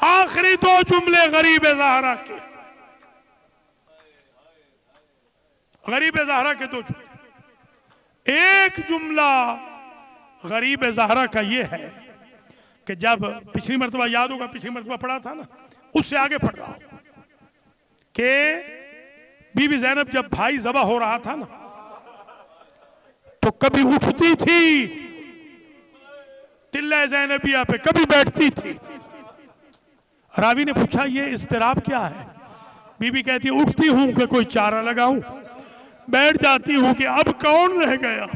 आखिरी दो जुमले गरीब ज़हरा के, गरीब ज़हरा के दो जुमले। एक जुमला गरीब ज़हरा का ये है कि जब पिछली मरतबा याद होगा, पिछली मरतबा पढ़ा था ना, उससे आगे पढ़ रहा हूं कि बीबी ज़ैनब जब भाई ज़बा हो रहा था ना, तो कभी उठती थी तिल्ला ज़ैनबिया पे, कभी बैठती थी। रावी ने पूछा ये इस्तिराब क्या है? बीबी कहती उठती हूं कि कोई चारा लगाऊं, बैठ जाती हूं कि अब कौन रह गया,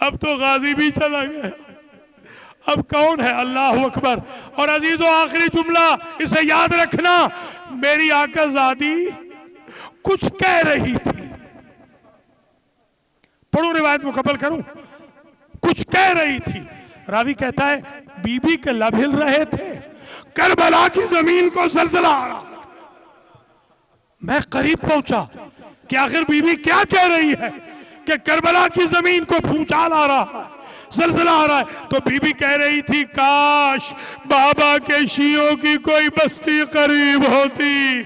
अब तो गाजी भी चला गया, अब कौन है? अल्लाह अकबर। और अजीजों आखिरी जुमला इसे याद रखना, मेरी आकाज़ादी कुछ कह रही थी, पढ़ू रिवायत मुकम्मल करूं, कुछ कह रही थी। रावी कहता है बीबी के लब हिल रहे थे, करबला की जमीन को जलजला आ रहा था। मैं करीब पहुंचा कि आखिर बीबी क्या कह रही है कि करबला की जमीन को भूचाल आ रहा है, जलजला आ रहा है। तो बीबी कह रही थी काश बाबा के शियों की कोई बस्ती करीब होती,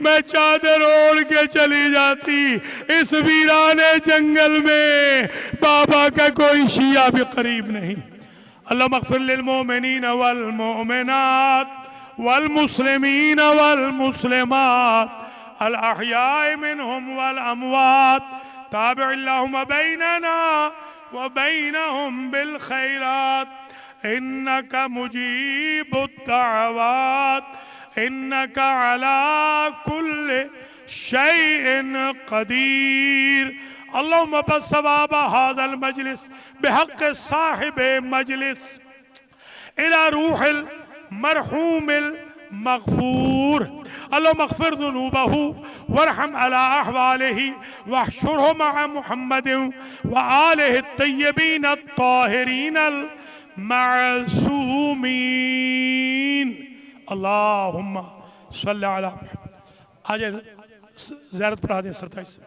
मैं चादर ओढ़ के चली जाती इस वीराने जंगल में, बाबा का कोई शिया भी करीब नहीं। अल्लाह मग़फ़िर लिल मोमिनीन वल मोमिनात वल मुस्लिमीन वल मुस्लिमात अल अहयाए मिनहुम वल अमवात ताबिअल्लाहुम बैनना व बैनहुम बिल खैरात इन्नका मुजीबुद दाअवात इन्नका अला कुल्लि शैइन कदीर। अल्लाहुम्मा बस्सवाब हाज़ल मजलिस बिहक़्क़ साहिब मजलिस इला रूहिल मरहूमिल मग़फ़ूर। अल्लाहुम्मा मग़फ़िर ज़ुनूबहु वरहम अला अहवालिही वहशुरहु मअ मुहम्मदिन व आलिहि तय्यबीन अत्ताहिरीन अल मअसूमीन। अल्लाहुम्मा सल्लि अला मुहम्मद। आज ज़ियारत पढ़ा दें 27।